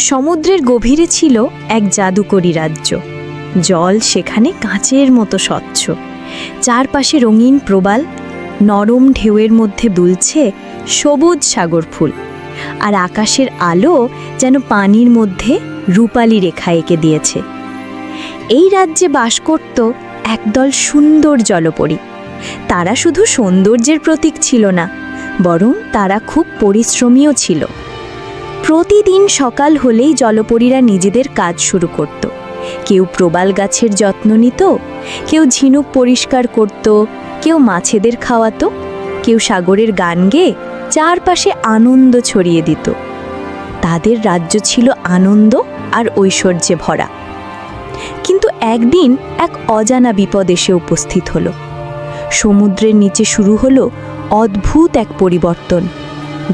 সমুদ্রের গভীরে ছিল এক জাদুকরী রাজ্য। জল সেখানে কাঁচের মতো স্বচ্ছ, চারপাশে রঙিন প্রবাল, নরম ঢেউয়ের মধ্যে দুলছে সবুজ সাগর ফুল, আর আকাশের আলো যেন পানির মধ্যে রূপালি রেখা এঁকে দিয়েছে। এই রাজ্যে বাস করত একদল সুন্দর জলপরী। তারা শুধু সৌন্দর্যের প্রতীক ছিল না, বরং তারা খুব পরিশ্রমীও ছিল। প্রতিদিন সকাল হলেই জলপরীরা নিজেদের কাজ শুরু করত। কেউ প্রবাল গাছের যত্ন নিত, কেউ ঝিনুক পরিষ্কার করত, কেউ মাছেদের খাওয়াতো, কেউ সাগরের গান গেয়ে চারপাশে আনন্দ ছড়িয়ে দিত। তাদের রাজ্য ছিল আনন্দ আর ঐশ্বর্যে ভরা। কিন্তু একদিন এক অজানা বিপদ এসে উপস্থিত হলো। সমুদ্রের নিচে শুরু হলো অদ্ভুত এক পরিবর্তন।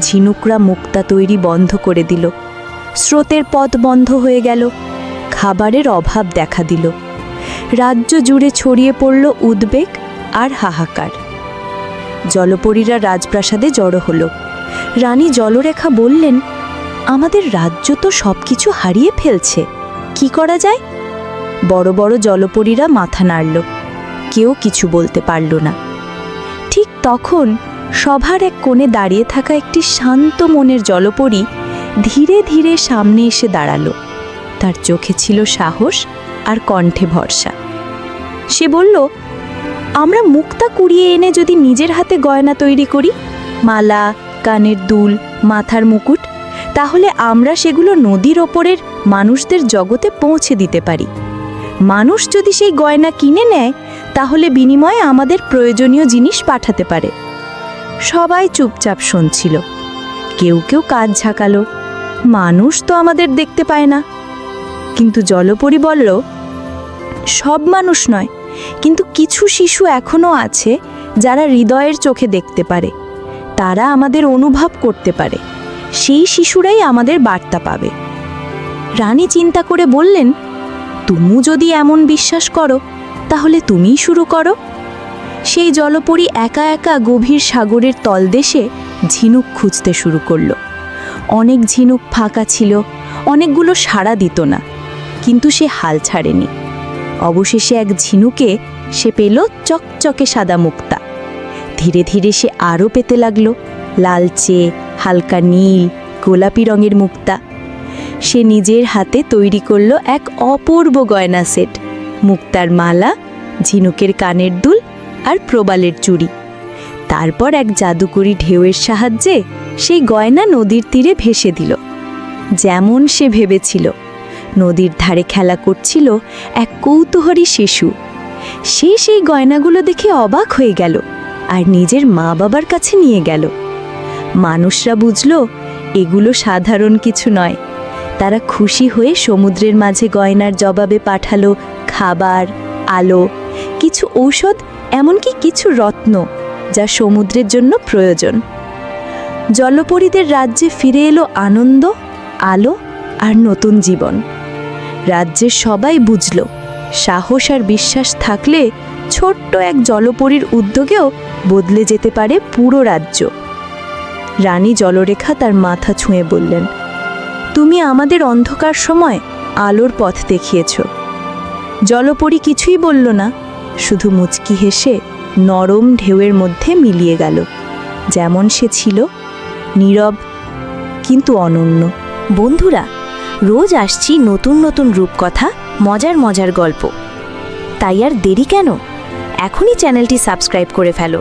ঝিনুকরা মুক্তা তৈরি বন্ধ করে দিল, স্রোতের পথ বন্ধ হয়ে গেল, খাবারের অভাব দেখা দিল। রাজ্য জুড়ে ছড়িয়ে পড়ল উদ্বেগ আর হাহাকার। জলপরীরা রাজপ্রাসাদে জড়ো হলো। রানী জলরেখা বললেন, আমাদের রাজ্য তো সবকিছু হারিয়ে ফেলছে, কি করা যায়? বড় বড় জলপরীরা মাথা নাড়ল, কেউ কিছু বলতে পারল না। ঠিক তখন সভার এক কোণে দাঁড়িয়ে থাকা একটি শান্ত মনের জলপরী ধীরে ধীরে সামনে এসে দাঁড়ালো। তার চোখে ছিল সাহস আর কণ্ঠে ভরসা। সে বলল, আমরা মুক্তা কুড়িয়ে এনে যদি নিজের হাতে গয়না তৈরি করি, মালা, কানের দুল, মাথার মুকুট, তাহলে আমরা সেগুলো নদীর ওপরের মানুষদের জগতে পৌঁছে দিতে পারি। মানুষ যদি সেই গয়না কিনে নেয়, তাহলে বিনিময়ে আমাদের প্রয়োজনীয় জিনিস পাঠাতে পারে। সবাই চুপচাপ শুনছিল। কেউ কেউ কাজ ঝাঁকালো, মানুষ তো আমাদের দেখতে পায় না। কিন্তু জলপরী বলল, সব মানুষ নয়, কিন্তু কিছু শিশু এখনও আছে যারা হৃদয়ের চোখে দেখতে পারে। তারা আমাদের অনুভব করতে পারে। সেই শিশুরাই আমাদের বার্তা পাবে। রানী চিন্তা করে বললেন, তুমি যদি এমন বিশ্বাস করো, তাহলে তুমিই শুরু করো। সেই জলপরী একা একা গভীর সাগরের তলদেশে ঝিনুক খুঁজতে শুরু করল। অনেক ঝিনুক ফাঁকা ছিল, অনেকগুলো সাড়া দিত না, কিন্তু সে হাল ছাড়েনি। অবশেষে এক ঝিনুকে সে পেল চকচকে সাদা মুক্তা। ধীরে ধীরে সে আরও পেতে লাগলো লালচে, হালকা নীল, গোলাপি রঙের মুক্তা। সে নিজের হাতে তৈরি করল এক অপূর্ব গয়না সেট, মুক্তার মালা, ঝিনুকের কানের দুল আর প্রবালের চুড়ি। তারপর এক জাদুকরী ঢেউয়ের সাহায্যে সেই গয়না নদীর তীরে ভেসে দিল। যেমন সে ভেবেছিল, নদীর ধারে খেলা করছিল এক কৌতূহলী শিশু। সে সেই গয়নাগুলো দেখে অবাক হয়ে গেল আর নিজের মা বাবার কাছে নিয়ে গেল। মানুষরা বুঝল এগুলো সাধারণ কিছু নয়। তারা খুশি হয়ে সমুদ্রের মাঝে গয়নার জবাবে পাঠালো খাবার, আলো, কিছু ঔষধ, এমনকি কিছু রত্ন, যা সমুদ্রের জন্য প্রয়োজন। জলপরীদের রাজ্যে ফিরে এলো আনন্দ, আলো আর নতুন জীবন। রাজ্যের সবাই বুঝল, সাহস আর বিশ্বাস থাকলে ছোট্ট এক জলপরীর উদ্যোগেও বদলে যেতে পারে পুরো রাজ্য। রানী জলরেখা তার মাথা ছুঁয়ে বললেন, তুমি আমাদের অন্ধকার সময় আলোর পথ দেখিয়েছ। জলপরী কিছুই বলল না, শুধু মুচকি হেসে নরম ঢেউয়ের মধ্যে মিলিয়ে গেল। যেমন সে ছিল, নীরব কিন্তু অনন্য। বন্ধুরা, রোজ আসছি নতুন নতুন রূপকথা, মজার মজার গল্প। তাই আর দেরি কেন? এখনই চ্যানেলটি সাবস্ক্রাইব করে ফেলো।